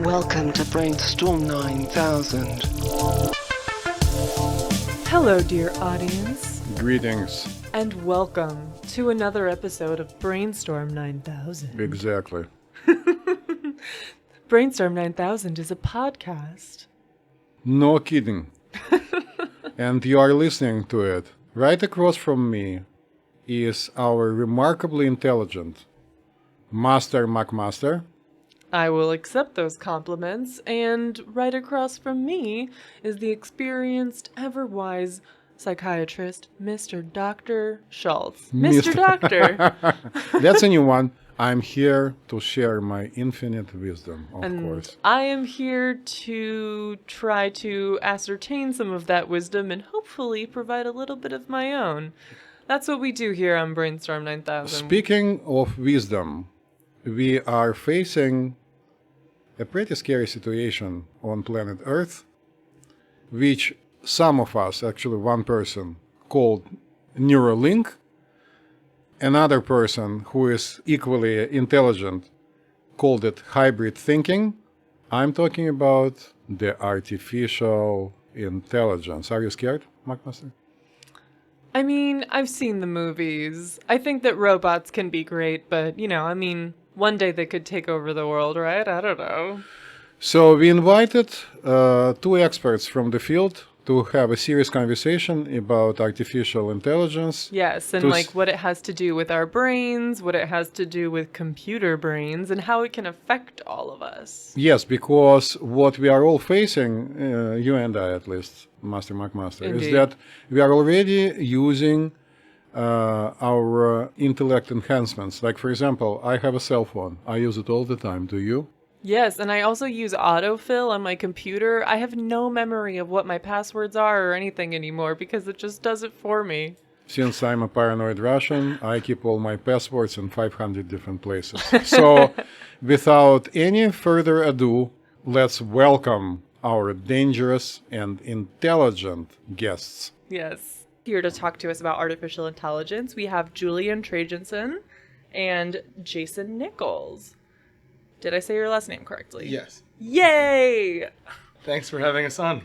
Welcome to BrainStorm 9000. Hello, dear audience. Greetings. And welcome to another episode of BrainStorm 9000. Exactly. BrainStorm 9000 is a podcast. No kidding. And you are listening to it. Right across from me is our remarkably intelligent Master McMaster. I will accept those compliments, and right across from me is the experienced, ever-wise psychiatrist, Mr. Dr. Schultz. Mr. Doctor! That's a new one. I'm here to share my infinite wisdom, of course. I am here to try to ascertain some of that wisdom and hopefully provide a little bit of my own. That's what we do here on BrainStorm 9000. Speaking of wisdom, we are facing a pretty scary situation on planet Earth, which some of us, actually one person, called Neuralink. Another person who is equally intelligent called it hybrid thinking. I'm talking about the artificial intelligence. Are you scared, McMaster? I mean, I've seen the movies. I think that robots can be great, but, one day they could take over the world, right? I don't know. So we invited two experts from the field to have a serious conversation about artificial intelligence. Yes, and what it has to do with our brains, what it has to do with computer brains, and how it can affect all of us. Yes, because what we are all facing, you and I at least, Master McMaster, Indeed. is that we are already using our intellect enhancements. Like, for example, I have a cell phone. I use it all the time. Do you? Yes, and I also use autofill on my computer. I have no memory of what my passwords are or anything anymore because it just does it for me. Since I'm a paranoid Russian, I keep all my passwords in 500 different places. So, without any further ado, let's welcome our dangerous and intelligent guests. Yes. Here to talk to us about artificial intelligence, we have Julian Trajanson and Jason Nichols. Did I say your last name correctly? Yes. Yay! Thanks for having us on.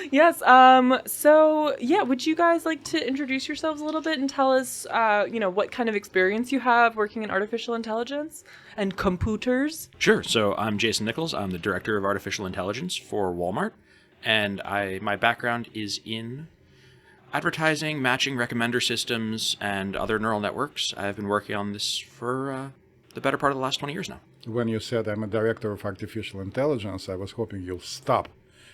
Yes, would you guys like to introduce yourselves a little bit and tell us, what kind of experience you have working in artificial intelligence and computers? Sure. So I'm Jason Nichols. I'm the Director of Artificial Intelligence for Walmart, and my background is in advertising, matching recommender systems, and other neural networks. I've been working on this for the better part of the last 20 years now. When you said I'm a director of artificial intelligence, I was hoping you'll stop.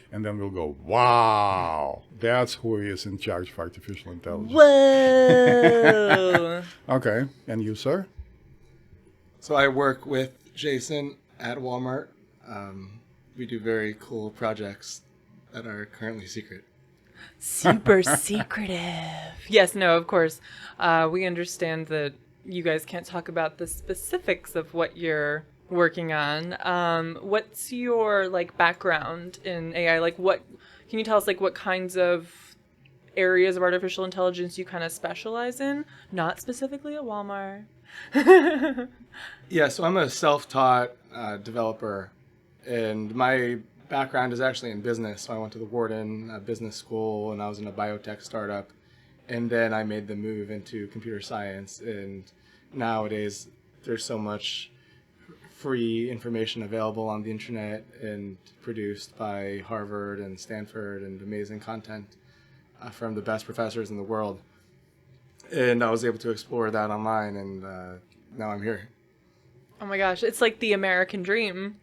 And then we'll go, wow, that's who is in charge of artificial intelligence. Whoa! Okay, and you, sir? So I work with Jason at Walmart. We do very cool projects that are currently secret. Super secretive. Yes, no, of course. We understand that you guys can't talk about the specifics of what you're working on. What's your background in AI? Can you tell us what kinds of areas of artificial intelligence you kind of specialize in? Not specifically at Walmart. Yeah, so I'm a self-taught developer, and my background is actually in business. So I went to the Wharton Business School, and I was in a biotech startup, and then I made the move into computer science. And nowadays, there's so much free information available on the internet and produced by Harvard and Stanford, and amazing content from the best professors in the world. And I was able to explore that online, and now I'm here. Oh my gosh, it's like the American dream.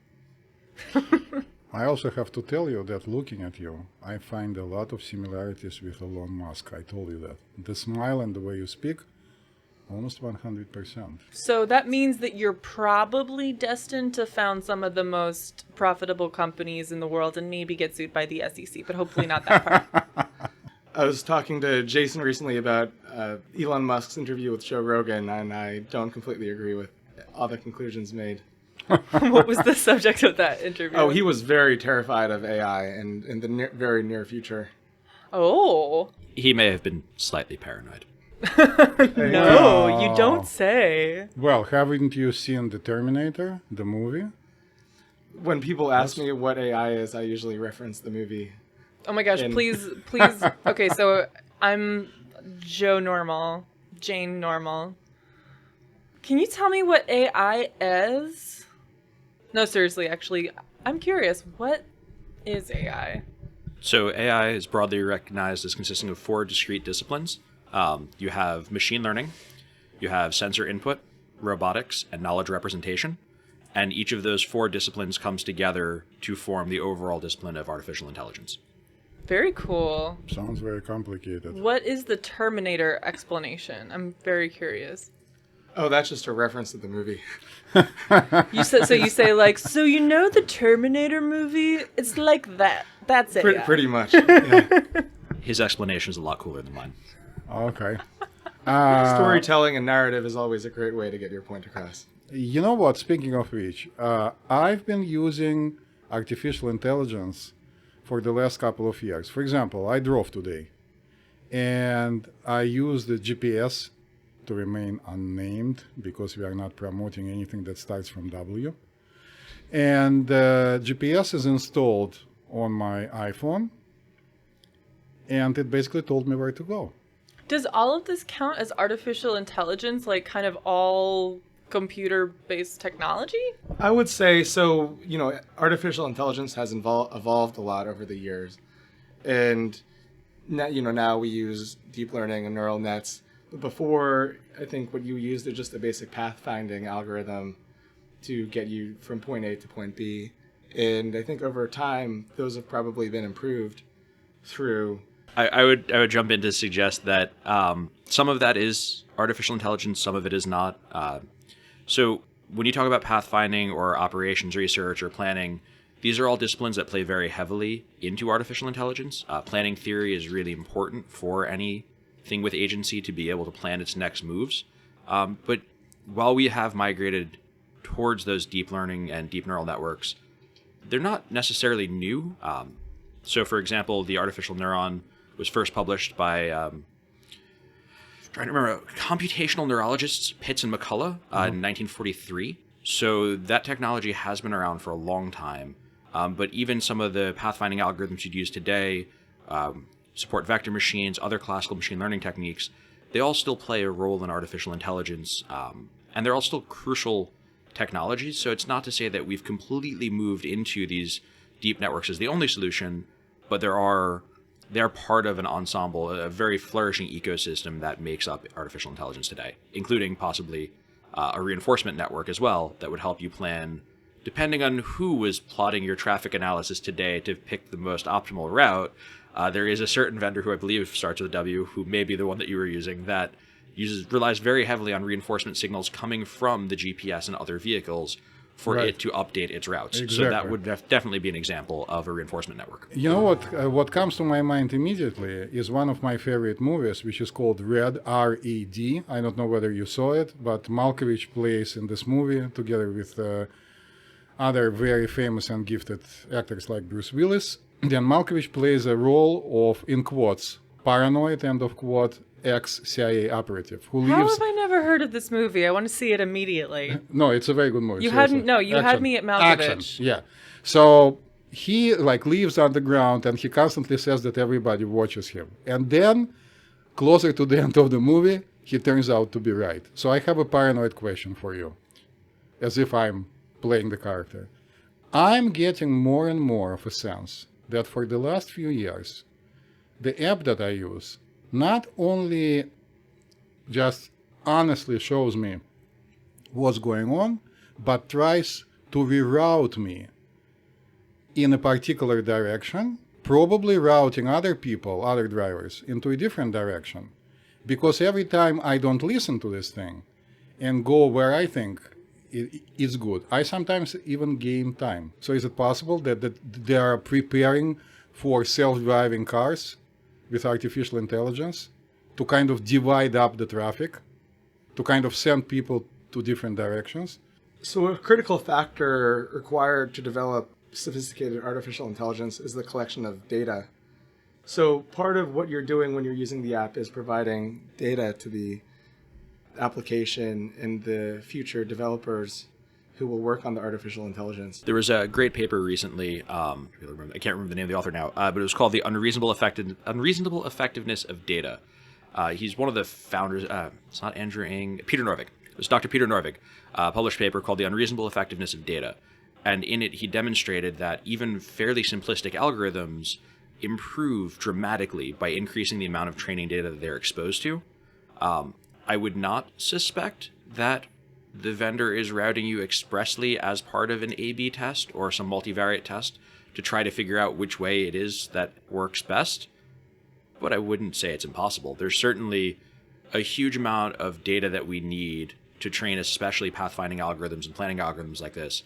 I also have to tell you that looking at you, I find a lot of similarities with Elon Musk. I told you that. The smile and the way you speak, almost 100%. So that means that you're probably destined to found some of the most profitable companies in the world and maybe get sued by the SEC, but hopefully not that part. I was talking to Jason recently about Elon Musk's interview with Joe Rogan, and I don't completely agree with all the conclusions made. What was the subject of that interview? Oh, he was very terrified of AI and in the very near future. Oh. He may have been slightly paranoid. No, you don't say. Well, haven't you seen the Terminator, the movie? when people ask me what AI is, I usually reference the movie. Oh my gosh, please. Okay, so I'm Jane Normal. Can you tell me what AI is? No, seriously, actually, I'm curious. What is AI? So AI is broadly recognized as consisting of 4 discrete disciplines. You have machine learning, you have sensor input, robotics, and knowledge representation. And each of those 4 disciplines comes together to form the overall discipline of artificial intelligence. Very cool. Sounds very complicated. What is the Terminator explanation? I'm very curious. Oh, that's just a reference to the movie. You say like, so you know the Terminator movie? It's like that. That's it. Pretty much. Yeah. His explanation is a lot cooler than mine. Okay. Storytelling and narrative is always a great way to get your point across. You know what? Speaking of which, I've been using artificial intelligence for the last couple of years. For example, I drove today, and I used the GPS to remain unnamed because we are not promoting anything that starts from W. And GPS is installed on my iPhone, and it basically told me where to go. Does all of this count as artificial intelligence, like kind of all computer-based technology? I would say so. Artificial intelligence has evolved a lot over the years, and now we use deep learning and neural nets. But before, I think what you used is just a basic pathfinding algorithm to get you from point A to point B. And I think over time, those have probably been improved through. I would jump in to suggest that some of that is artificial intelligence, some of it is not. So when you talk about pathfinding or operations research or planning, these are all disciplines that play very heavily into artificial intelligence. Planning theory is really important for anything with agency to be able to plan its next moves. But while we have migrated towards those deep learning and deep neural networks, they're not necessarily new. So for example, the artificial neuron was first published by trying to remember, computational neurologists Pitts and McCullough in 1943. So that technology has been around for a long time. But even some of the pathfinding algorithms you'd use today, support vector machines, other classical machine learning techniques, they all still play a role in artificial intelligence. And they're all still crucial technologies. So it's not to say that we've completely moved into these deep networks as the only solution, but they're part of an ensemble, a very flourishing ecosystem that makes up artificial intelligence today, including possibly a reinforcement network as well that would help you plan, depending on who was plotting your traffic analysis today to pick the most optimal route. There is a certain vendor who I believe starts with a W, who may be the one that you were using, that relies very heavily on reinforcement signals coming from the GPS and other vehicles for it to update its routes. Exactly. So that would definitely be an example of a reinforcement network. You know what comes to my mind immediately is one of my favorite movies, which is called Red, R-E-D. I don't know whether you saw it, but Malkovich plays in this movie together with other very famous and gifted actors like Bruce Willis. Then Malkovich plays a role of, in quotes, paranoid, end of quote, ex-CIA operative who How lives... have I never heard of this movie? I want to see it immediately. No, it's a very good movie. You seriously. had me at Malkovich. Action, yeah. So he lives underground, and he constantly says that everybody watches him. And then, closer to the end of the movie, he turns out to be right. So I have a paranoid question for you, as if I'm playing the character. I'm getting more and more of a sense that for the last few years, the app that I use not only just honestly shows me what's going on, but tries to reroute me in a particular direction, probably routing other people, other drivers, into a different direction. Because every time I don't listen to this thing and go where I think it's good, I sometimes even gain time. So is it possible that they are preparing for self-driving cars with artificial intelligence to kind of divide up the traffic, to kind of send people to different directions? So a critical factor required to develop sophisticated artificial intelligence is the collection of data. So part of what you're doing when you're using the app is providing data to the application and the future developers who will work on the artificial intelligence. There was a great paper recently. I can't remember the name of the author now, but it was called "The Unreasonable Effectiveness of Data." He's one of the founders. It's not Andrew Ng. Peter Norvig. It was Dr. Peter Norvig. Published a paper called "The Unreasonable Effectiveness of Data," and in it he demonstrated that even fairly simplistic algorithms improve dramatically by increasing the amount of training data that they're exposed to. I would not suspect that the vendor is routing you expressly as part of an A/B test or some multivariate test to try to figure out which way it is that works best. But I wouldn't say it's impossible. There's certainly a huge amount of data that we need to train especially pathfinding algorithms and planning algorithms like this.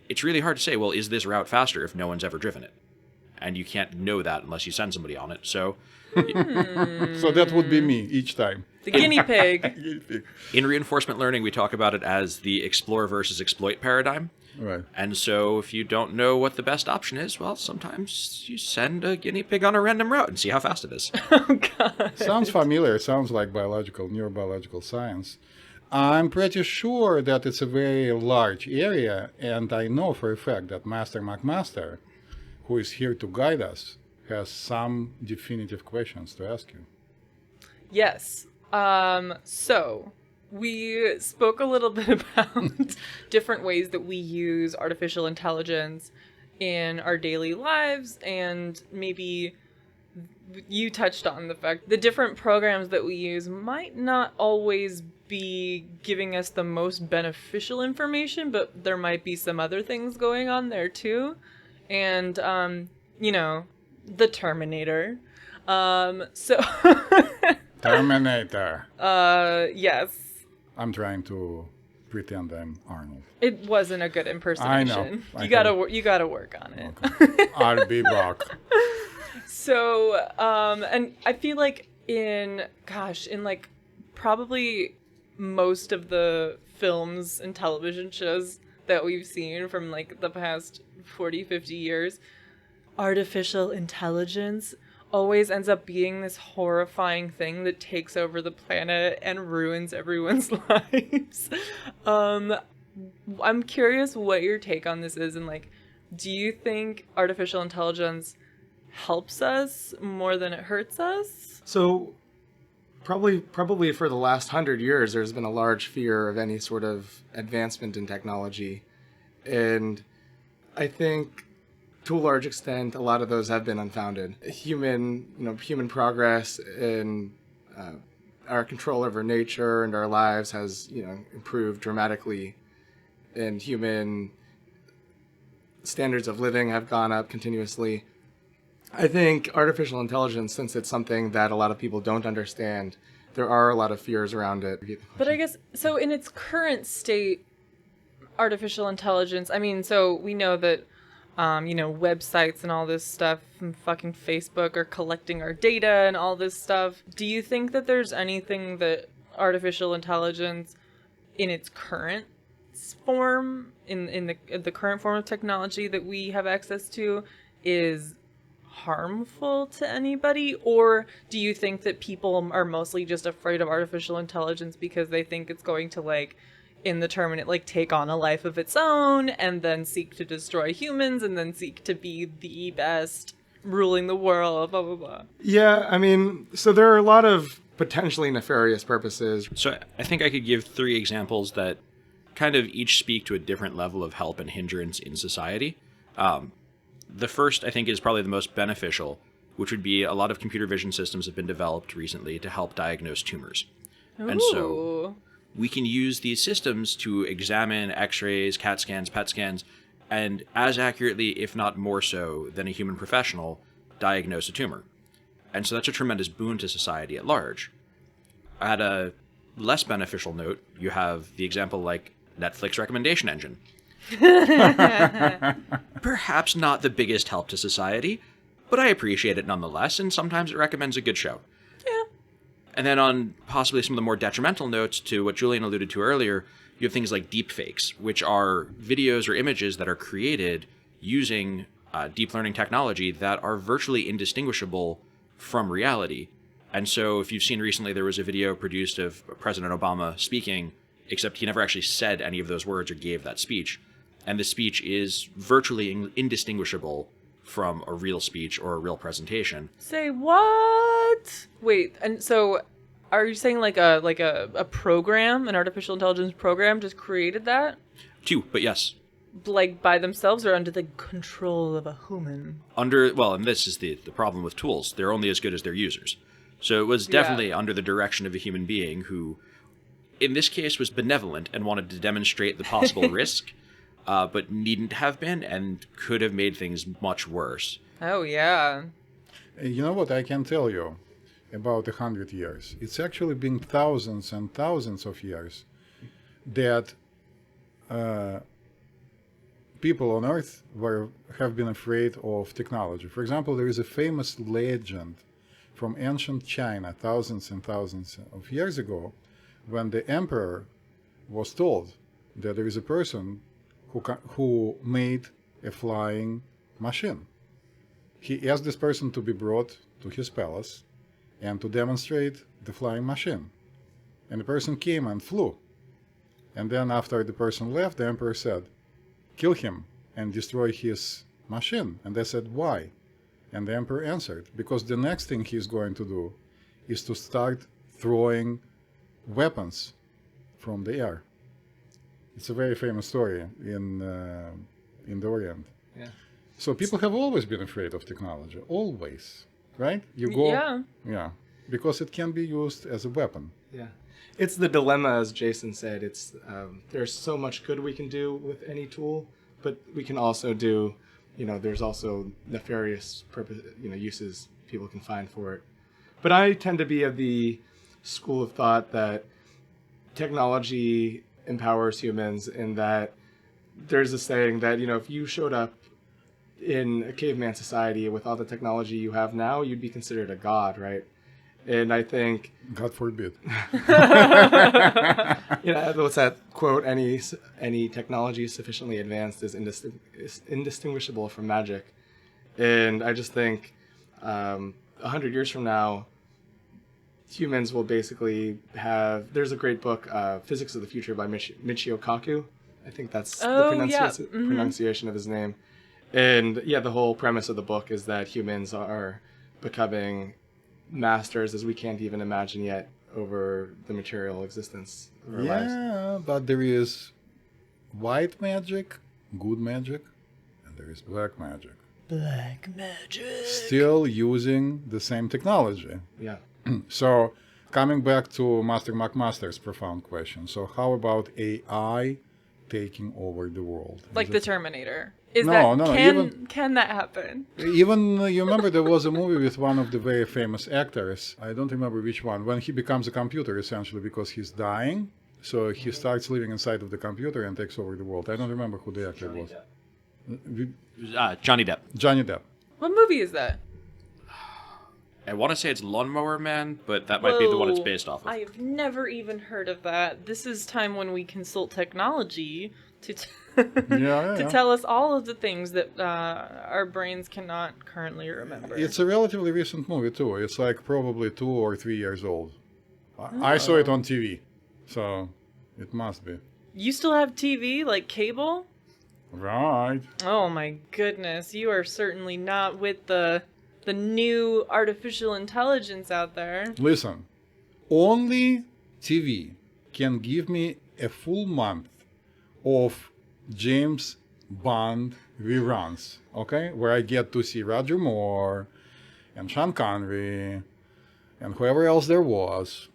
It's really hard to say, well, is this route faster if no one's ever driven it? And you can't know that unless you send somebody on it. So So that would be me each time. The guinea pig. in reinforcement learning, we talk about it as the explore versus exploit paradigm. Right. And so if you don't know what the best option is, well, sometimes you send a guinea pig on a random route and see how fast it is. Oh, God. Sounds familiar. Sounds like neurobiological science. I'm pretty sure that it's a very large area, and I know for a fact that Master McMaster, who is here to guide us, has some definitive questions to ask you. Yes. So we spoke a little bit about different ways that we use artificial intelligence in our daily lives, and maybe you touched on the fact the different programs that we use might not always be giving us the most beneficial information, but there might be some other things going on there too. And, the Terminator. So Terminator. Yes. I'm trying to pretend I'm Arnold. It wasn't a good impersonation. I know. You gotta work on it. Okay. I'll be back. So, and I feel like in like probably most of the films and television shows that we've seen from like the past 40, 50 years, artificial intelligence always ends up being this horrifying thing that takes over the planet and ruins everyone's lives. I'm curious what your take on this is, and like, do you think artificial intelligence helps us more than it hurts us? So probably for the last 100 years, there's been a large fear of any sort of advancement in technology. And I think to a large extent, a lot of those have been unfounded. Human progress in our control over nature and our lives has, improved dramatically, and human standards of living have gone up continuously. I think artificial intelligence, since it's something that a lot of people don't understand, there are a lot of fears around it. But I guess, so in its current state, artificial intelligence, so we know that websites and all this stuff and fucking Facebook are collecting our data and all this stuff. Do you think that there's anything that artificial intelligence in its current form, in the current form of technology that we have access to, is harmful to anybody? Or do you think that people are mostly just afraid of artificial intelligence because they think it's going to in the Terminator, take on a life of its own and then seek to destroy humans and then seek to be the best, ruling the world, blah, blah, blah? Yeah, so there are a lot of potentially nefarious purposes. So I think I could give 3 examples that kind of each speak to a different level of help and hindrance in society. The first, I think, is probably the most beneficial, which would be a lot of computer vision systems have been developed recently to help diagnose tumors. Ooh. And so we can use these systems to examine x-rays, CAT scans, PET scans, and as accurately, if not more so, than a human professional, diagnose a tumor. And so that's a tremendous boon to society at large. At a less beneficial note, you have the example like Netflix recommendation engine. Perhaps not the biggest help to society, but I appreciate it nonetheless, and sometimes it recommends a good show. Yeah. And then on possibly some of the more detrimental notes to what Julian alluded to earlier, you have things like deepfakes, which are videos or images that are created using deep learning technology that are virtually indistinguishable from reality. And so if you've seen recently, there was a video produced of President Obama speaking except he never actually said any of those words or gave that speech. And the speech is virtually indistinguishable from a real speech or a real presentation. Say what? Wait, and so are you saying like a program, an artificial intelligence program just created that? Two, but yes. Like by themselves or under the control of a human? And this is the problem with tools. They're only as good as their users. So it was definitely under the direction of a human being who, in this case, was benevolent and wanted to demonstrate the possible risk, but needn't have been and could have made things much worse. Oh, yeah. You know what I can tell you about 100 years? It's actually been thousands and thousands of years that people on Earth have been afraid of technology. For example, there is a famous legend from ancient China, thousands and thousands of years ago, when the emperor was told that there is a person who made a flying machine. He asked this person to be brought to his palace and to demonstrate the flying machine. And the person came and flew. And then after the person left, the emperor said, "Kill him and destroy his machine." And they said, "Why?" And the emperor answered, "Because the next thing he's going to do is to start throwing weapons from the air." It's a very famous story in the Orient. Yeah. So people have always been afraid of technology, always, right? You go, yeah, because it can be used as a weapon. Yeah. It's the dilemma, as Jason said. It's there's so much good we can do with any tool, but we can also do, there's also nefarious purpose, uses people can find for it. But I tend to be of the school of thought that technology empowers humans, in that there's a saying that, if you showed up in a caveman society with all the technology you have now, you'd be considered a god, right? And I think, God forbid. What's that quote? Any technology sufficiently advanced is indistinguishable from magic. And I just think 100 years from now, humans will basically have... There's a great book, Physics of the Future by Michio Kaku. I think that's the pronunciation of his name. And the whole premise of the book is that humans are becoming masters, as we can't even imagine yet, over the material existence of our lives. Yeah, but there is white magic, good magic, and there is black magic. Black magic. Still using the same technology. Yeah. So, coming back to Master McMaster's profound question. So, how about AI taking over the world? Like the Terminator. Can that happen? Even, you remember there was a movie with one of the very famous actors. I don't remember which one. When he becomes a computer, essentially, because he's dying. So he starts living inside of the computer and takes over the world. I don't remember who the actor was. Johnny Depp. Johnny Depp. What movie is that? I want to say it's Lawnmower Man, but that might be the one it's based off of. I have never even heard of that. This is time when we consult technology to tell us all of the things that our brains cannot currently remember. It's a relatively recent movie, too. It's like probably 2 or 3 years old. I saw it on TV, so it must be. You still have TV, like cable? Right. Oh my goodness, you are certainly not with the new artificial intelligence out there. Listen, only TV can give me a full month of James Bond reruns, okay? Where I get to see Roger Moore and Sean Connery and whoever else there was.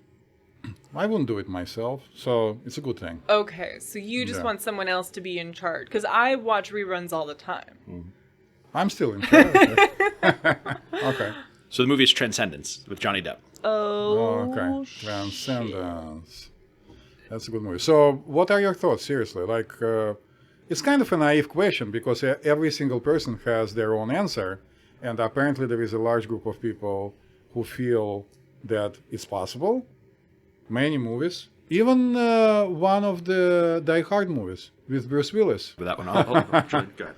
I wouldn't do it myself, so it's a good thing. Okay, so you just want someone else to be in charge. Because I watch reruns all the time. I'm still in charge. Okay. So the movie is Transcendence with Johnny Depp. Oh, okay. Transcendence. That's a good movie. So what are your thoughts, seriously? Like, it's kind of a naive question because every single person has their own answer. And apparently there is a large group of people who feel that it's possible. Many movies. Even one of the Die Hard movies with Bruce Willis. With that one, go ahead.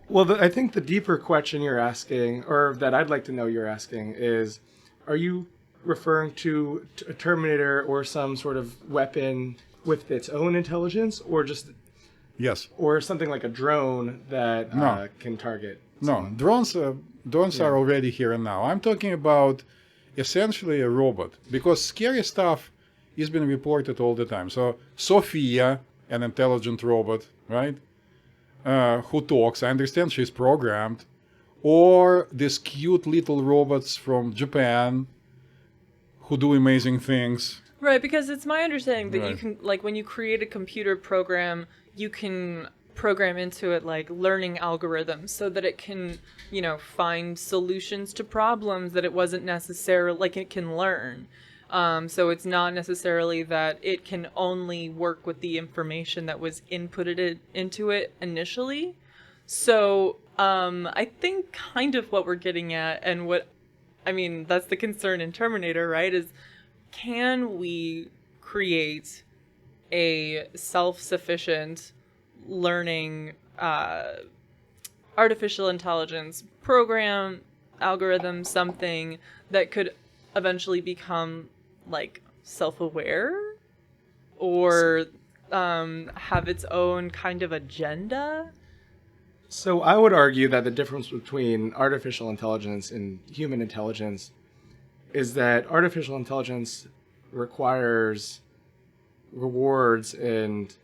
Well, I think the deeper question you're asking, or that I'd like to know you're asking, is, are you referring to a Terminator or some sort of weapon with its own intelligence, or just Yes. or something like a drone that No. can target? No, drones are already here and now. I'm talking about essentially a robot, because scary stuff is being reported all the time. So Sophia, an intelligent robot, right, who talks. I understand she's programmed. Or these cute little robots from Japan who do amazing things. Right, because it's my understanding that you Right. can, like, when you create a computer program, you can program into it, like, learning algorithms so that it can, you know, find solutions to problems that it wasn't necessarily, like, it can learn. So it's not necessarily that it can only work with the information that was inputted into it initially. So I think kind of what we're getting at, and what, I mean, that's the concern in Terminator, right, is can we create a self-sufficient learning artificial intelligence program, algorithm, something that could eventually become like self-aware or have its own kind of agenda? So I would argue that the difference between artificial intelligence and human intelligence is that artificial intelligence requires rewards and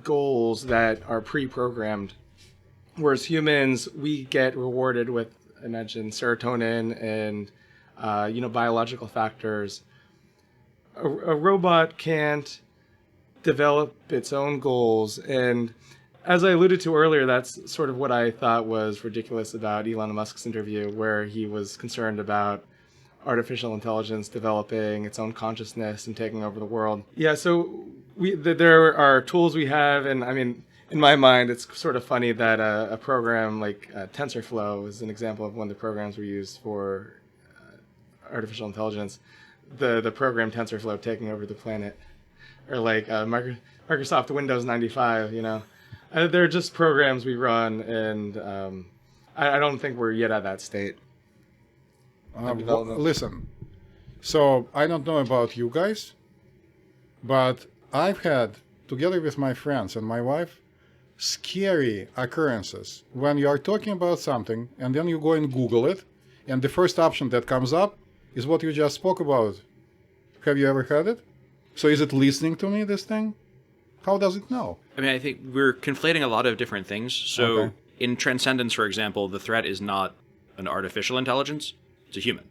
goals that are pre-programmed, whereas humans, we get rewarded with, I mentioned, serotonin and biological factors. A robot can't develop its own goals, and as I alluded to earlier, that's sort of what I thought was ridiculous about Elon Musk's interview, where he was concerned about artificial intelligence developing its own consciousness and taking over the world. Yeah, so there are tools we have, and I mean, in my mind, it's sort of funny that a program like TensorFlow is an example of one of the programs we use for artificial intelligence. The program TensorFlow taking over the planet, or like Microsoft Windows 95, you know. They're just programs we run, and I don't think we're yet at that state. Listen, so I don't know about you guys, but I've had, together with my friends and my wife, scary occurrences when you are talking about something and then you go and Google it, and the first option that comes up is what you just spoke about. Have you ever had it? So is it listening to me, this thing? How does it know? I mean, I think we're conflating a lot of different things. So Okay. in Transcendence, for example, the threat is not an artificial intelligence, it's a human.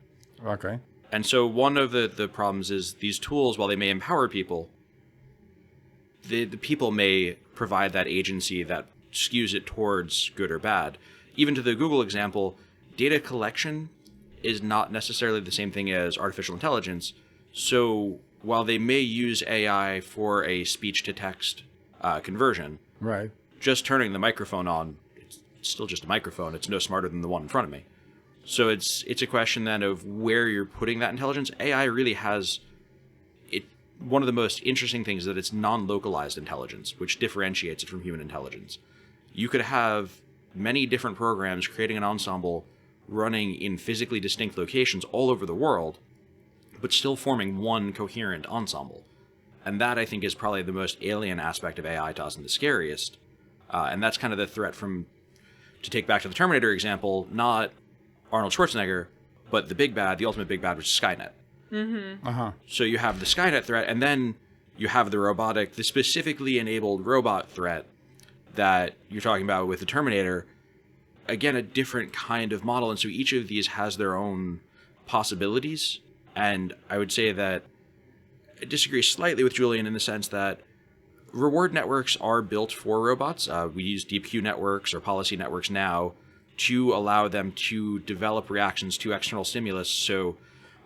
Okay. And so one of the problems is these tools, while they may empower people, the people may provide that agency that skews it towards good or bad. Even to the Google example, data collection is not necessarily the same thing as artificial intelligence. So while they may use AI for a speech-to-text conversion, Right. just turning the microphone on, it's still just a microphone. It's no smarter than the one in front of me. So it's a question then of where you're putting that intelligence. AI really has it. One of the most interesting things is that it's non-localized intelligence, which differentiates it from human intelligence. You could have many different programs creating an ensemble running in physically distinct locations all over the world, but still forming one coherent ensemble. And that, I think, is probably the most alien aspect of AI to us and the scariest. And that's kind of the threat from, to take back to the Terminator example, not Arnold Schwarzenegger, but the big bad, the ultimate big bad, which is Skynet. Mm-hmm. Uh-huh. So you have the Skynet threat, and then you have the specifically enabled robot threat that you're talking about with the Terminator. Again, a different kind of model, and so each of these has their own possibilities. And I would say that I disagree slightly with Julian in the sense that reward networks are built for robots. We use deep Q networks or policy networks now to allow them to develop reactions to external stimulus. So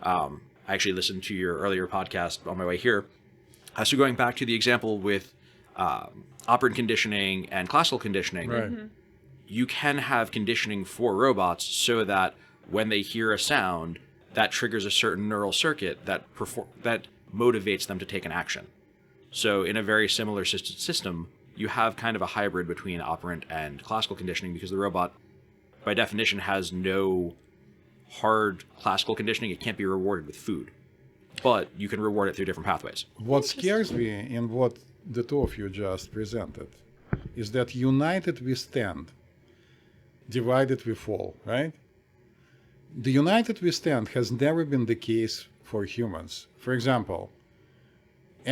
I actually listened to your earlier podcast on my way here. So going back to the example with operant conditioning and classical conditioning, Right. Mm-hmm. you can have conditioning for robots so that when they hear a sound, that triggers a certain neural circuit that motivates them to take an action. So in a very similar system, you have kind of a hybrid between operant and classical conditioning, because the robot, by definition, has no hard classical conditioning. It can't be rewarded with food. but you can reward it through different pathways. What scares me in what the two of you just presented is that united we stand, divided we fall, right? The united we stand has never been the case for humans. For example,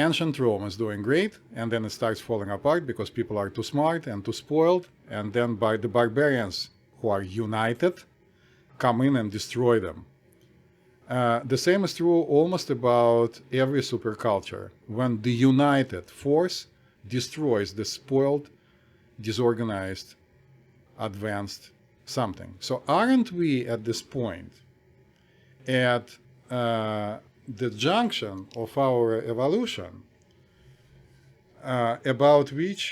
ancient Rome is doing great, and then it starts falling apart because people are too smart and too spoiled, and then by the barbarians who are united come in and destroy them. The same is true almost about every superculture. When the united force destroys the spoiled, disorganized, advanced something. So aren't we at this point at the junction of our evolution about which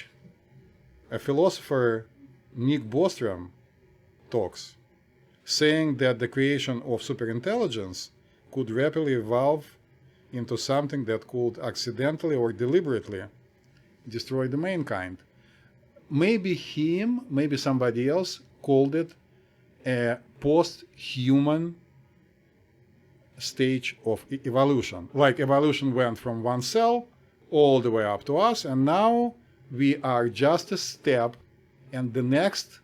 a philosopher, Nick Bostrom, talks, saying that the creation of superintelligence could rapidly evolve into something that could accidentally or deliberately destroy the mankind. Maybe him, maybe somebody else called it a post-human stage of evolution. Like evolution went from one cell all the way up to us, and now we are just a step, and the next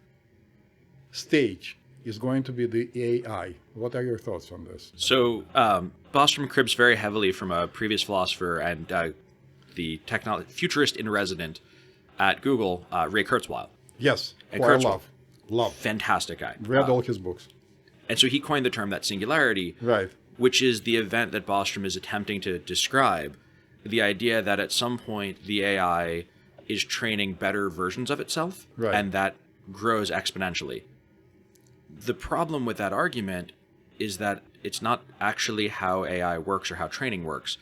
stage is going to be the AI. What are your thoughts on this? So Bostrom cribs very heavily from a previous philosopher and the futurist in resident at Google, Ray Kurzweil. Yes, And who I Kurzweil. love. Fantastic guy. Read all his books. And so he coined the term that singularity, Right. which is the event that Bostrom is attempting to describe. The idea that at some point the AI is training better versions of itself, Right. and that grows exponentially. The problem with that argument is that it's not actually how AI works or how training works.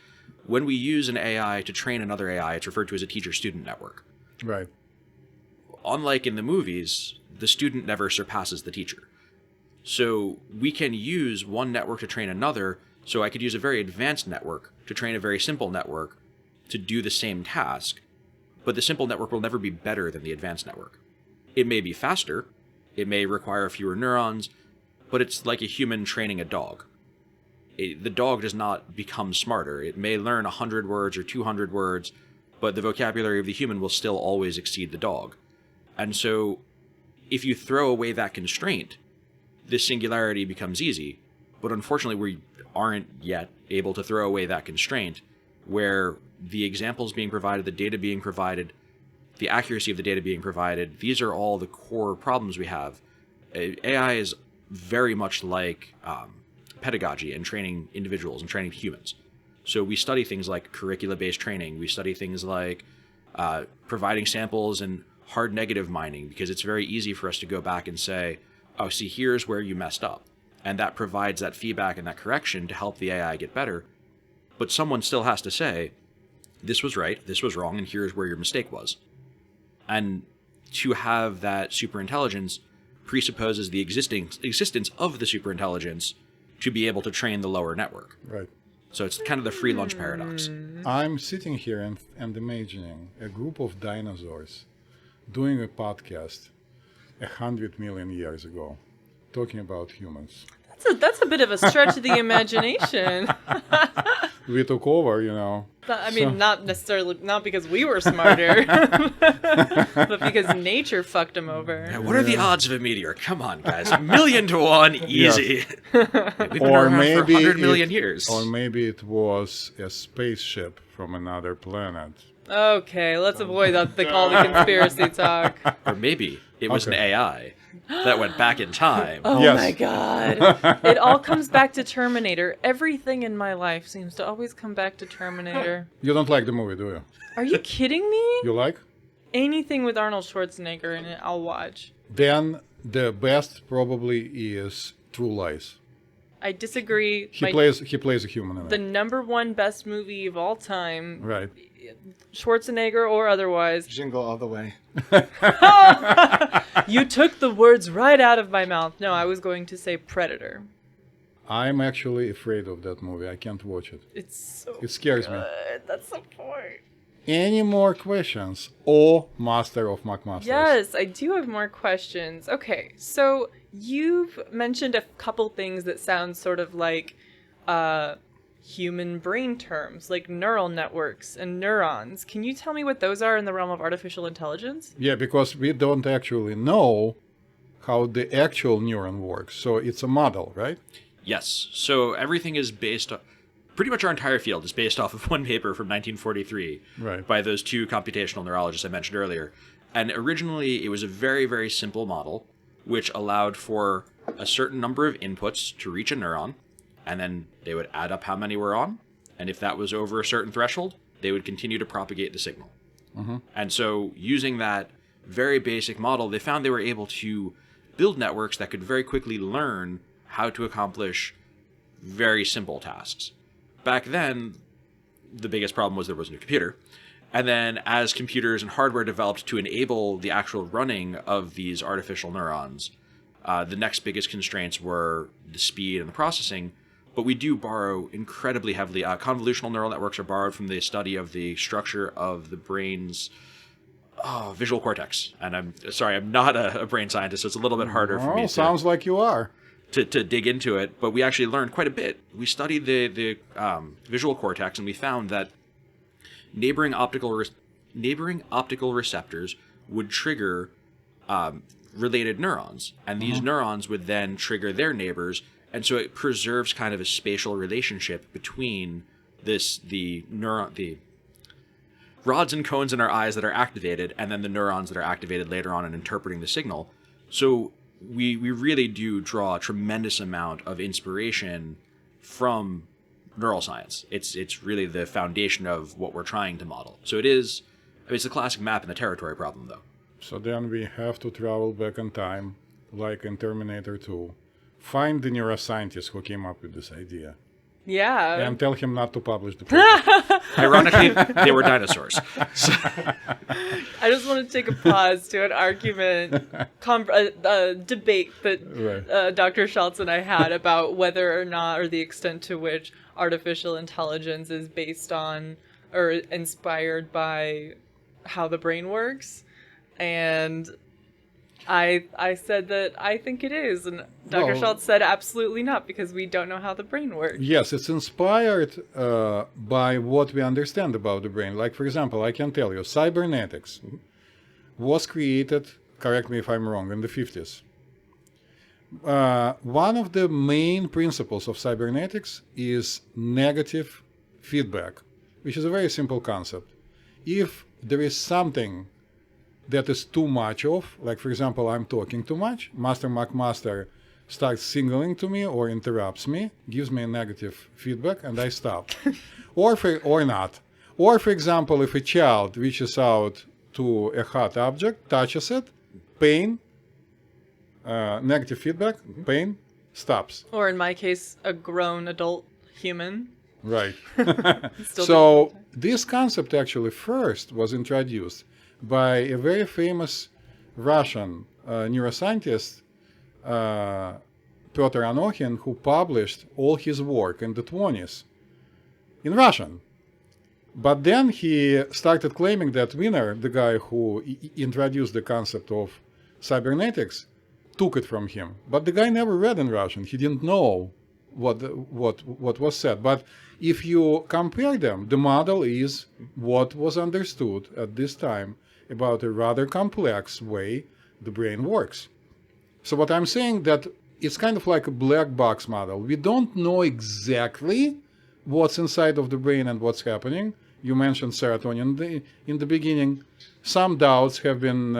When we use an AI to train another AI, it's referred to as a teacher-student network. Right. Unlike in the movies, the student never surpasses the teacher. So we can use one network to train another, so I could use a very advanced network to train a very simple network to do the same task, but the simple network will never be better than the advanced network. It may be faster, it may require fewer neurons, but it's like a human training a dog. The dog does not become smarter. It may learn 100 words or 200 words, but the vocabulary of the human will still always exceed the dog. And so if you throw away that constraint, this singularity becomes easy. But unfortunately, we aren't yet able to throw away that constraint where the examples being provided, the data being provided, the accuracy of the data being provided, these are all the core problems we have. AI is very much like pedagogy and training individuals and training humans. So we study things like curricula-based training. We study things like providing samples and hard negative mining, because it's very easy for us to go back and say, oh, see, here's where you messed up. And that provides that feedback and that correction to help the AI get better. But someone still has to say, this was right, this was wrong, and here's where your mistake was. And to have that superintelligence presupposes the existence of the superintelligence to be able to train the lower network. Right. So it's kind of the free lunch paradox. I'm sitting here and imagining a group of dinosaurs doing a podcast 100 million years ago, talking about humans. That's a bit of a stretch of the imagination. We took over, you know. I mean, not necessarily, not because we were smarter, but because nature fucked them over. Now, what are the odds of a meteor? Come on, guys. 1,000,000 to 1, easy. We've been Or around maybe for 100 million years. Or maybe it was a spaceship from another planet. Okay, let's avoid all the conspiracy talk. Or maybe it was an AI that went back in time. Oh Yes. my god. It all comes back to Terminator. Everything in my life seems to always come back to Terminator. You don't like the movie, do you? Are you kidding me? You like? Anything with Arnold Schwarzenegger in it, I'll watch. Then the best probably is True Lies. I disagree. He plays a human in The it. number one best movie of all time, Right. Schwarzenegger or otherwise. Jingle all the way. You took the words right out of my mouth. No, I was going to say Predator. I'm actually afraid of that movie. I can't watch it. It's so It scares me. good. That's the point. Any more questions? Oh, Master of McMasters. Yes, I do have more questions. Okay, so you've mentioned a couple things that sound sort of like human brain terms like neural networks and neurons. Can you tell me what those are in the realm of artificial intelligence? Yeah, because we don't actually know how the actual neuron works. So it's a model, right? Yes. So everything is pretty much our entire field is based off of one paper from 1943 Right. by those two computational neurologists I mentioned earlier. And originally, it was a very, very simple model, which allowed for a certain number of inputs to reach a neuron, and then they would add up how many were on, and if that was over a certain threshold, they would continue to propagate the signal. And so, using that very basic model, they found they were able to build networks that could very quickly learn how to accomplish very simple tasks. Back then, the biggest problem was there was no computer. And then as computers and hardware developed to enable the actual running of these artificial neurons, the next biggest constraints were the speed and the processing. But we do borrow incredibly heavily. Convolutional neural networks are borrowed from the study of the structure of the brain's visual cortex. And I'm sorry, I'm not a brain scientist, so it's a little bit harder for me Oh, sounds like you are. to dig into it. But we actually learned quite a bit. We studied the visual cortex, and we found that neighboring optical receptors would trigger related neurons, and these neurons would then trigger their neighbors, and so it preserves kind of a spatial relationship between the rods and cones in our eyes that are activated, and then the neurons that are activated later on in interpreting the signal. So we really do draw a tremendous amount of inspiration from neural science. It's really the foundation of what we're trying to model. So it's a classic map in the territory problem, though. So then we have to travel back in time, like in Terminator 2, find the neuroscientist who came up with this idea, Yeah. and tell him not to publish the paper. Ironically, they were dinosaurs. I just want to take a pause to an argument, debate that Right. Dr. Schultz and I had about whether or not, or the extent to which artificial intelligence is based on or inspired by how the brain works. And I said that I think it is, and Dr. Well- Schultz said absolutely not, because we don't know how the brain works. Yes, it's inspired by what we understand about the brain. Like, for example, I can tell you, cybernetics was created, correct me if I'm wrong, in the 50s. One of the main principles of cybernetics is negative feedback, which is a very simple concept. If there is something that is too much of, like, for example, I'm talking too much, Master McMaster starts signaling to me or interrupts me, gives me a negative feedback, and I stop. or not. Or, for example, if a child reaches out to a hot object, touches it, pain, negative feedback, pain, stops. Or in my case, a grown adult human. Right. Still So this concept actually first was introduced by a very famous Russian neuroscientist, Pyotr Anokhin, who published all his work in the 20s in Russian. But then he started claiming that Wiener, the guy who introduced the concept of cybernetics, took it from him. But the guy never read in Russian. He didn't know what was said. But if you compare them, the model is what was understood at this time about a rather complex way the brain works. So what I'm saying that it's kind of like a black box model. We don't know exactly what's inside of the brain and what's happening. You mentioned serotonin in the beginning. Some doubts have been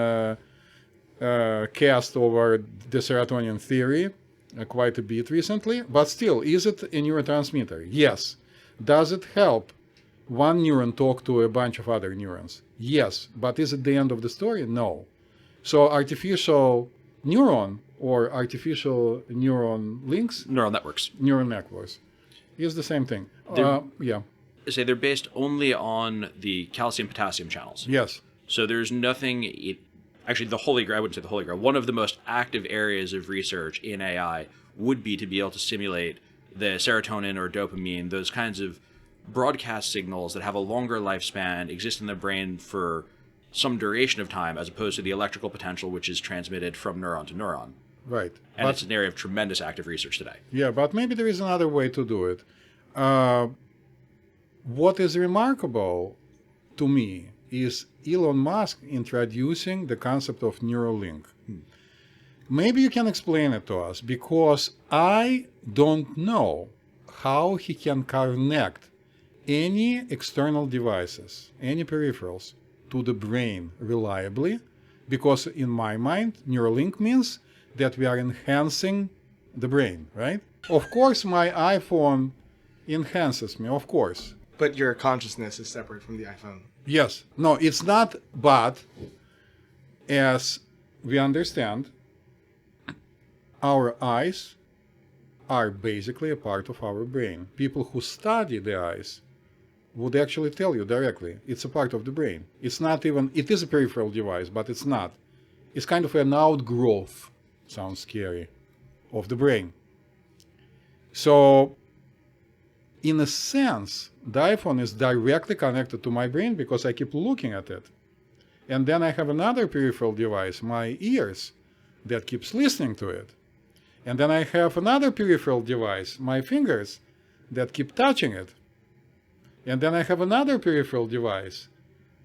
cast over the serotonin theory quite a bit recently. But still, is it a neurotransmitter? Yes. Does it help one neuron talk to a bunch of other neurons? Yes. But is it the end of the story? No. So artificial neuron or artificial neuron links, Neural networks. neural networks, is the same thing. Yeah. Say they're based only on the calcium-potassium channels. Yes. So there's nothing... Actually, the Holy Grail, I wouldn't say the Holy Grail. One of the most active areas of research in AI would be to be able to simulate the serotonin or dopamine, those kinds of broadcast signals that have a longer lifespan, exist in the brain for some duration of time, as opposed to the electrical potential, which is transmitted from neuron to neuron. Right. And it's an area of tremendous active research today. Yeah, but maybe there is another way to do it. what is remarkable to me is Elon Musk introducing the concept of Neuralink. Maybe you can explain it to us, because I don't know how he can connect any external devices, any peripherals, to the brain reliably, because in my mind, Neuralink means that we are enhancing the brain, right? Of course, my iPhone enhances me, of course. But your consciousness is separate from the iPhone. Yes. No, it's not, but as we understand, our eyes are basically a part of our brain. People who study the eyes would actually tell you directly, it's a part of the brain. It's not even, it is a peripheral device, but it's not. It's kind of an outgrowth, sounds scary, of the brain. So, in a sense, the iPhone is directly connected to my brain because I keep looking at it. And then I have another peripheral device, my ears, that keeps listening to it. And then I have another peripheral device, my fingers, that keep touching it. And then I have another peripheral device,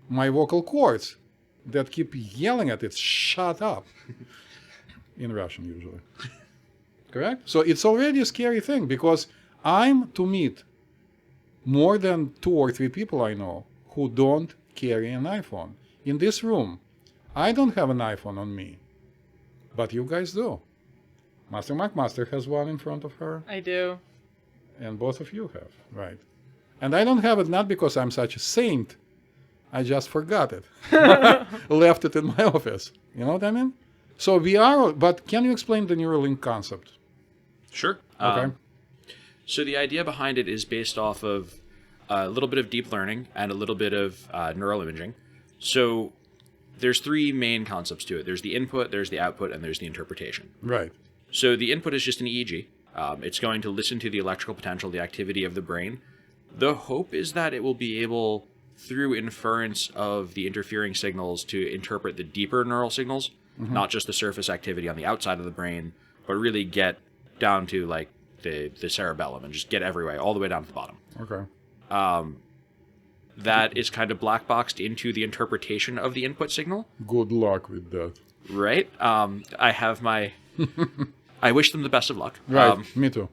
my vocal cords, that keep yelling at it, shut up. In Russian, usually. Correct? So it's already a scary thing, because I'm to meet more than 2 or 3 people I know who don't carry an iPhone. In this room, I don't have an iPhone on me, but you guys do. Master McMaster has one in front of her. I do. And both of you have, right? And I don't have it not because I'm such a saint. I just forgot it. Left it in my office. You know what I mean? So we are, but can you explain the Neuralink concept? Sure. Okay. So the idea behind it is based off of a little bit of deep learning and a little bit of neural imaging. So there's 3 main concepts to it. There's the input, there's the output, and there's the interpretation. Right. So the input is just an EEG. It's going to listen to the electrical potential, the activity of the brain. The hope is that it will be able, through inference of the interfering signals, to interpret the deeper neural signals, not just the surface activity on the outside of the brain, but really get down to like the cerebellum and just get everywhere, all the way down to the bottom. Okay. That is kind of black boxed into the interpretation of the input signal. Good luck with that. Right? I have my... I wish them the best of luck. Right, me too.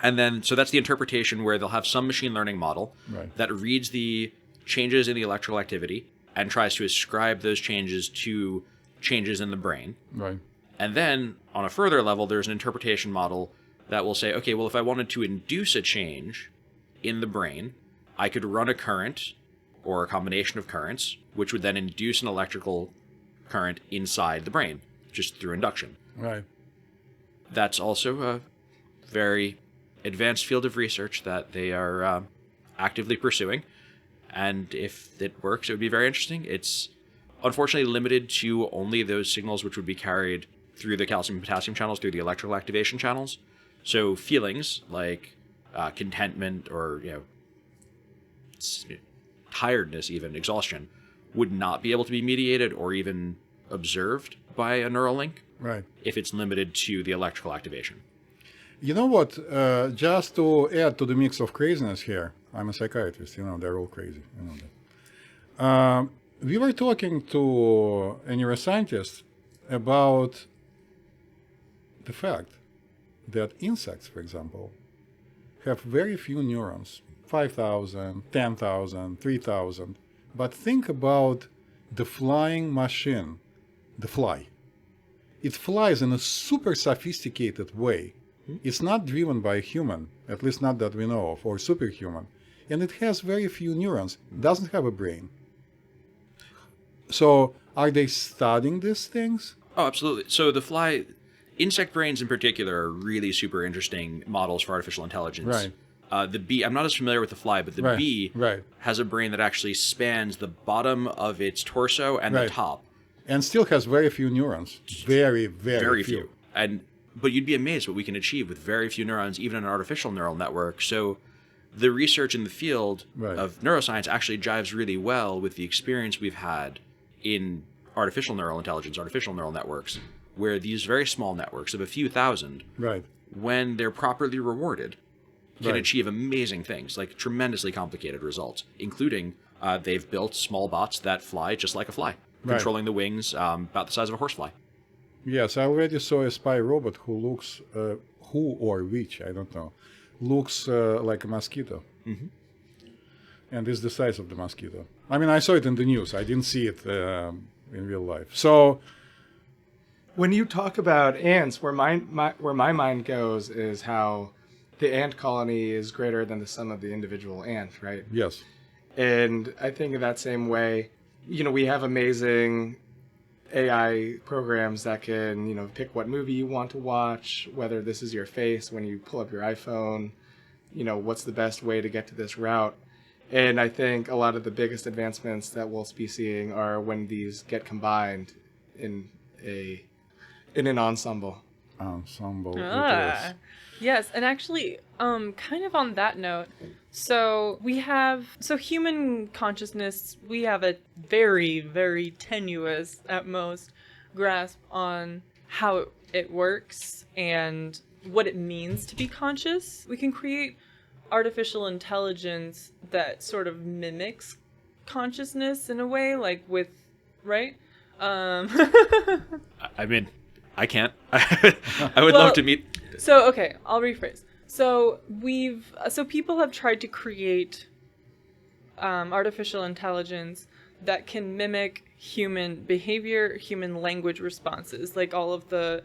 And then, so that's the interpretation, where they'll have some machine learning model that reads the changes in the electrical activity and tries to ascribe those changes to changes in the brain. Right. And then, on a further level, there's an interpretation model that will say, okay, well, if I wanted to induce a change in the brain, I could run a current or a combination of currents, which would then induce an electrical current inside the brain, just through induction. Right. That's also a very advanced field of research that they are actively pursuing. And if it works, it would be very interesting. It's unfortunately limited to only those signals which would be carried through the calcium and potassium channels, through the electrical activation channels. So feelings like contentment or tiredness, even exhaustion, would not be able to be mediated or even observed by a neural link. Right. If it's limited to the electrical activation. You know what? Just to add to the mix of craziness here, I'm a psychiatrist. They're all crazy. That. We were talking to a neuroscientist about the fact that insects, for example, have very few neurons, 5,000, 10,000, 3,000. But think about the flying machine, the fly. It flies in a super sophisticated way. It's not driven by a human, at least not that we know of, or superhuman. And it has very few neurons, doesn't have a brain. So are they studying these things? Oh, absolutely. So the fly, insect brains in particular, are really super interesting models for artificial intelligence. Right. The bee, I'm not as familiar with the fly, but the bee has a brain that actually spans the bottom of its torso and the top. And still has very few neurons. Very, very few. But you'd be amazed what we can achieve with very few neurons, even in an artificial neural network. So the research in the field of neuroscience actually jives really well with the experience we've had in artificial neural intelligence, artificial neural networks, where these very small networks of a few thousand, when they're properly rewarded, can Right. achieve amazing things, like tremendously complicated results, including they've built small bots that fly just like a fly, controlling the wings about the size of a horsefly. Yes, I already saw a spy robot who looks, who or which, I don't know, looks like a mosquito. Mm-hmm. And is the size of the mosquito. I mean, I saw it in the news. I didn't see it in real life. So, When you talk about ants, where my mind goes is how the ant colony is greater than the sum of the individual ant, right? yes. And I think in that same way, we have amazing AI programs that can, pick what movie you want to watch, whether this is your face when you pull up your iPhone, what's the best way to get to this route. And I think a lot of the biggest advancements that we'll be seeing are when these get combined in an ensemble. Ensemble. It Ah, is. yes, and actually, kind of on that note, so human consciousness, we have a very, very tenuous, at most, grasp on how it works and what it means to be conscious. We can create artificial intelligence that sort of mimics consciousness in a way, like right? I mean, I can't. I would love to meet. So, okay, I'll rephrase. So people have tried to create artificial intelligence that can mimic human behavior, human language responses, like all of the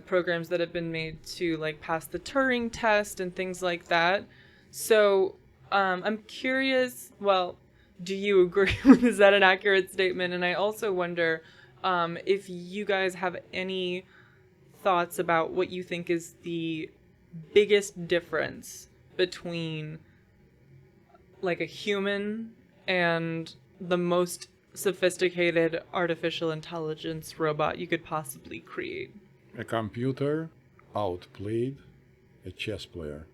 programs that have been made to like pass the Turing test and things like that. So I'm curious, well, do you agree? Is that an accurate statement? And I also wonder if you guys have any thoughts about what you think is the biggest difference between like a human and the most sophisticated artificial intelligence robot you could possibly create. A computer outplayed a chess player.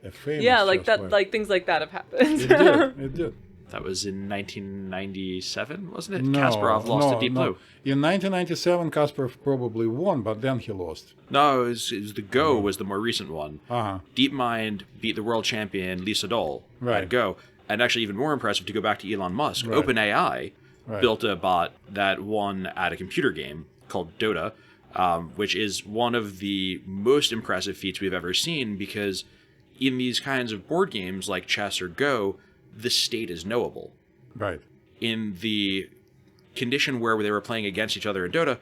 A famous Yeah, like chess that, player. like things like that have happened. It did. It did. That was in 1997, wasn't it? No, Kasparov lost no, to Deep no. Blue. In 1997, Kasparov probably won, but then he lost. No, it was the Go was the more recent one. Uh-huh. DeepMind beat the world champion Lee Sedol Right. at Go. And actually even more impressive, to go back to Elon Musk, Right. OpenAI Right. built a bot that won at a computer game called Dota, which is one of the most impressive feats we've ever seen, because in these kinds of board games like chess or Go, the state is knowable. Right. In the condition where they were playing against each other in Dota,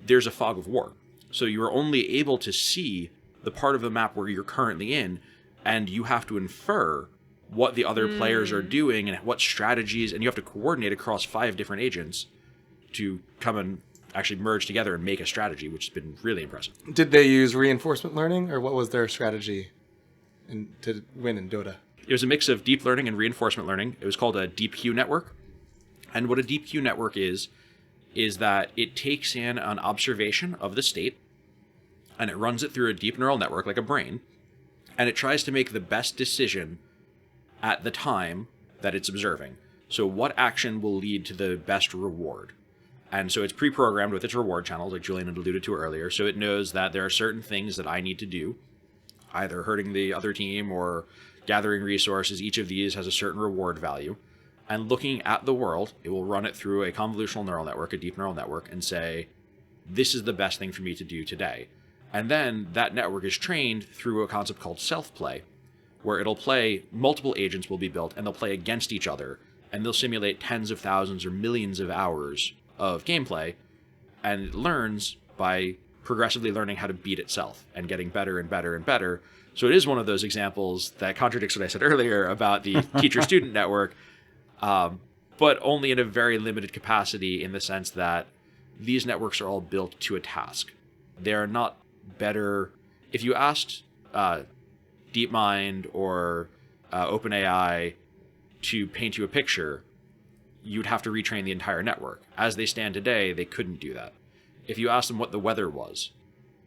there's a fog of war. So you are only able to see the part of the map where you're currently in, and you have to infer what the other players are doing and what strategies, and you have to coordinate across 5 different agents to come and actually merge together and make a strategy, which has been really impressive. Did they use reinforcement learning, or what was their strategy to win in Dota? It was a mix of deep learning and reinforcement learning. It was called a deep Q network. And what a deep Q network is that it takes in an observation of the state, and it runs it through a deep neural network like a brain, and it tries to make the best decision at the time that it's observing. So what action will lead to the best reward? And so it's pre-programmed with its reward channels, like Julian had alluded to earlier, so it knows that there are certain things that I need to do, either hurting the other team or gathering resources. Each of these has a certain reward value. And looking at the world, it will run it through a convolutional neural network, a deep neural network, and say, this is the best thing for me to do today. And then that network is trained through a concept called self-play, where it'll play, multiple agents will be built, and they'll play against each other, and they'll simulate tens of thousands or millions of hours of gameplay, and it learns by progressively learning how to beat itself and getting better and better and better. So it is one of those examples that contradicts what I said earlier about the teacher-student network, but only in a very limited capacity, in the sense that these networks are all built to a task. They are not better. If you asked DeepMind or OpenAI to paint you a picture, you'd have to retrain the entire network. As they stand today, they couldn't do that. If you asked them what the weather was,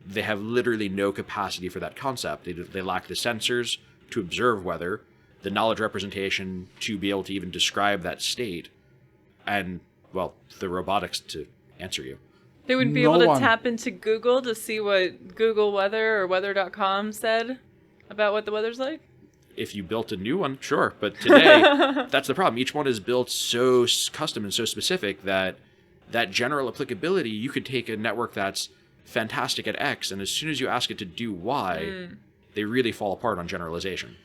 they have literally no capacity for that concept. They lack the sensors to observe weather, the knowledge representation to be able to even describe that state, and, well, the robotics to answer you. They wouldn't be able to tap into Google to see what Google Weather or weather.com said about what the weather's like? If you built a new one, sure. But today, that's the problem. Each one is built so custom and so specific that general applicability, you could take a network that's fantastic at X, and as soon as you ask it to do Y, they really fall apart on generalization.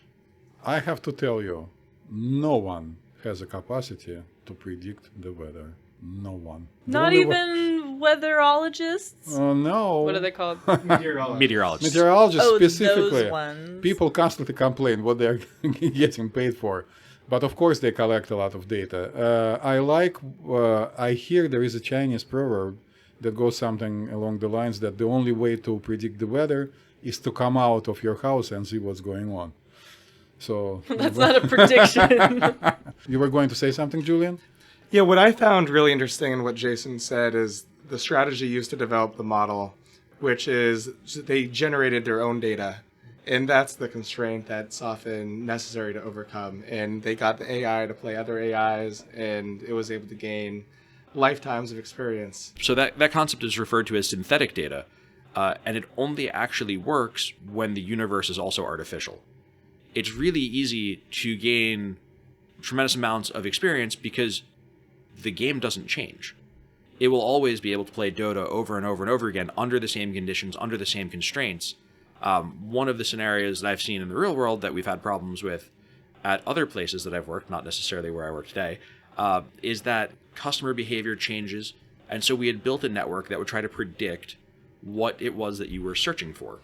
I have to tell you, no one has a capacity to predict the weather. No one. Not even weatherologists? No. What are they called? Meteorologists. Meteorologists Oh, specifically. those ones. People constantly complain what they're getting paid for. But of course they collect a lot of data. I hear there is a Chinese proverb that goes something along the lines that the only way to predict the weather is to come out of your house and see what's going on. So That's not a prediction. you were going to say something, Julian? Yeah, what I found really interesting in what Jason said is the strategy used to develop the model, which is they generated their own data. And that's the constraint that's often necessary to overcome. And they got the AI to play other AIs, and it was able to gain lifetimes of experience. So that concept is referred to as synthetic data, and it only actually works when the universe is also artificial. It's really easy to gain tremendous amounts of experience because the game doesn't change. It will always be able to play Dota over and over and over again under the same conditions, under the same constraints. One of the scenarios that I've seen in the real world that we've had problems with at other places that I've worked, not necessarily where I work today, is that customer behavior changes. And so we had built a network that would try to predict what it was that you were searching for.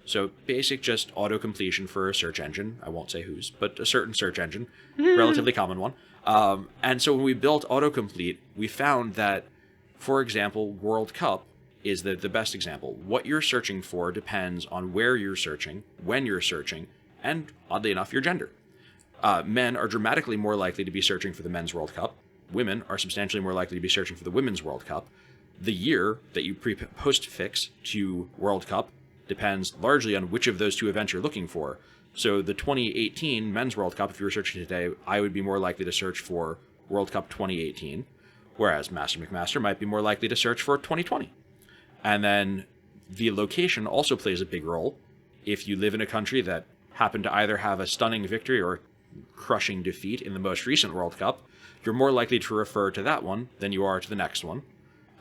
So basic just auto-completion for a search engine. I won't say whose, but a certain search engine, relatively common one. And so when we built autocomplete, we found that, for example, World Cup is the best example. What you're searching for depends on where you're searching, when you're searching, and oddly enough, your gender. Men are dramatically more likely to be searching for the Men's World Cup. Women are substantially more likely to be searching for the Women's World Cup. The year that you post-fix to World Cup depends largely on which of those two events you're looking for. So the 2018 Men's World Cup, if you were searching today, I would be more likely to search for World Cup 2018, whereas Master McMaster might be more likely to search for 2020. And then the location also plays a big role. If you live in a country that happened to either have a stunning victory or crushing defeat in the most recent World Cup, you're more likely to refer to that one than you are to the next one.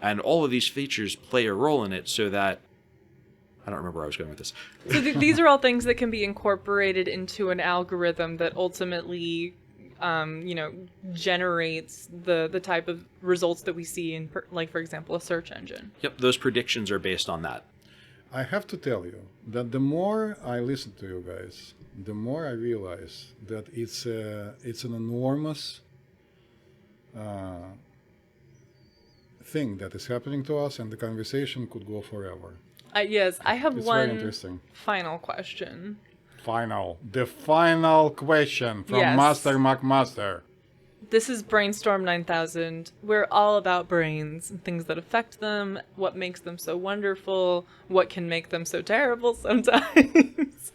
And all of these features play a role in it so that I don't remember where I was going with this. So these are all things that can be incorporated into an algorithm that ultimately, generates the type of results that we see in, for example, a search engine. Yep, those predictions are based on that. I have to tell you that the more I listen to you guys, the more I realize that it's an enormous thing that is happening to us, and the conversation could go forever. Yes, I have It's very one interesting. final question. The final question from Yes. Master McMaster. This is BrainStorm 9000. We're all about brains and things that affect them, what makes them so wonderful, what can make them so terrible sometimes.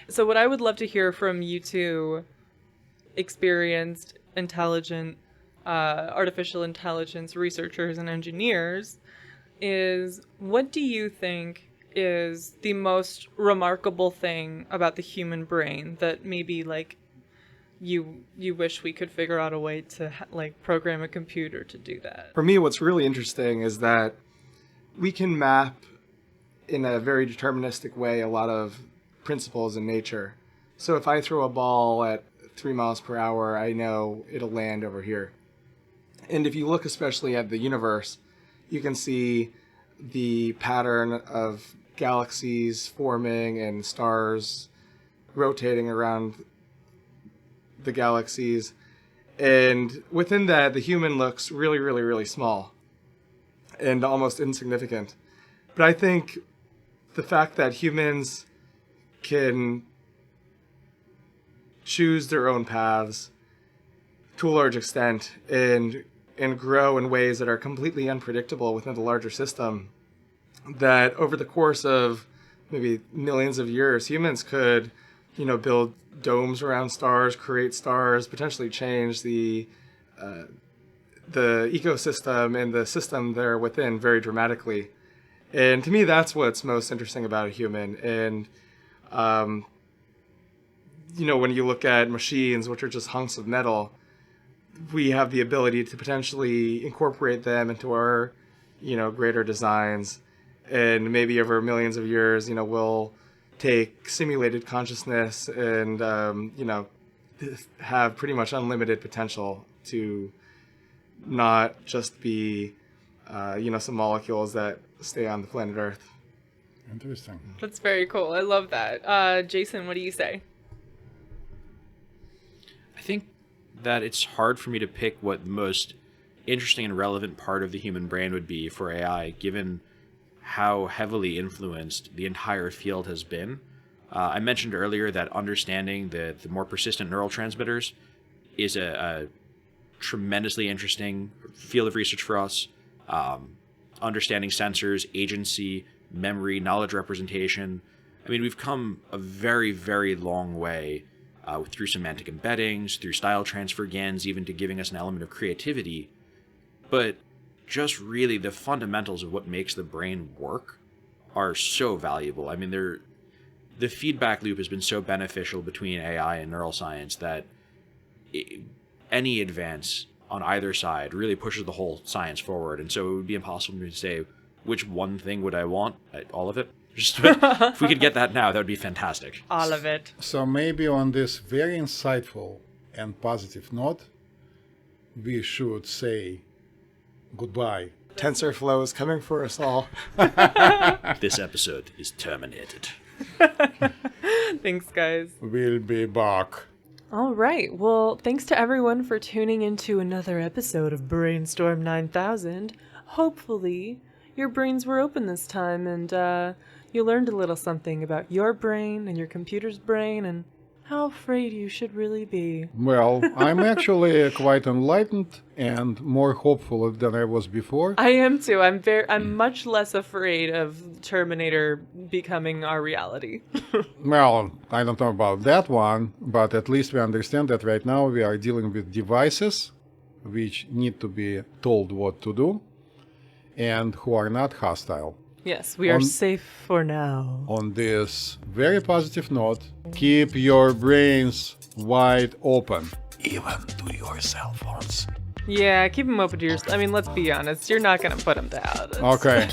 So what I would love to hear from you two experienced, intelligent, artificial intelligence researchers and engineers is, what do you think is the most remarkable thing about the human brain that maybe you wish we could figure out a way to program a computer to do that? For me, what's really interesting is that we can map in a very deterministic way a lot of principles in nature. So if I throw a ball at 3 miles per hour, I know it'll land over here. And if you look especially at the universe, you can see the pattern of galaxies forming and stars rotating around the galaxies. And within that, the human looks really, really, really small and almost insignificant. But I think the fact that humans can choose their own paths to a large extent and grow in ways that are completely unpredictable within the larger system, that over the course of maybe millions of years, humans could, build domes around stars, create stars, potentially change the ecosystem and the system there within very dramatically. And to me, that's what's most interesting about a human. And when you look at machines, which are just hunks of metal, we have the ability to potentially incorporate them into our, greater designs. And maybe over millions of years, we'll take simulated consciousness and, have pretty much unlimited potential to not just be, some molecules that stay on the planet Earth. Interesting. That's very cool. I love that. Jason, what do you say? I think that it's hard for me to pick what the most interesting and relevant part of the human brain would be for AI, given how heavily influenced the entire field has been. I mentioned earlier that understanding the more persistent neurotransmitters is a tremendously interesting field of research for us. Understanding sensors, agency, memory, knowledge representation. I mean, we've come a very, very long way through semantic embeddings, through style transfer GANs, even to giving us an element of creativity. But just really the fundamentals of what makes the brain work are so valuable. I mean, the feedback loop has been so beneficial between AI and neuroscience that any advance on either side really pushes the whole science forward. And so it would be impossible to say which one thing would I want. All of it. Just if we could get that now, that would be fantastic. All of it. So maybe on this very insightful and positive note, we should say goodbye. TensorFlow is coming for us all. This episode is terminated. Thanks, guys. We'll be back. All right. Well, thanks to everyone for tuning into another episode of BrainStorm 9000. Hopefully, your brains were open this time and you learned a little something about your brain and your computer's brain and how afraid you should really be. Well, I'm actually quite enlightened and more hopeful than I was before. I am too. I'm much less afraid of Terminator becoming our reality. Well, I don't know about that one, but at least we understand that right now we are dealing with devices which need to be told what to do and who are not hostile. Yes, we are safe for now. On this very positive note, keep your brains wide open. Even to your cell phones. Yeah, keep them open to yourself. I mean, let's be honest. You're not going to put them down. Okay.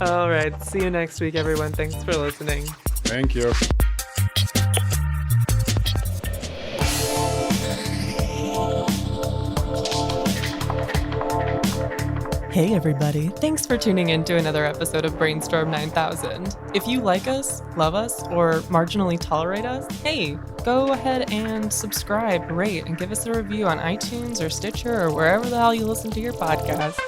All right. See you next week, everyone. Thanks for listening. Thank you. Hey everybody, thanks for tuning in to another episode of BrainStorm 9000. If you like us, love us, or marginally tolerate us, hey, go ahead and subscribe, rate, and give us a review on iTunes or Stitcher or wherever the hell you listen to your podcasts.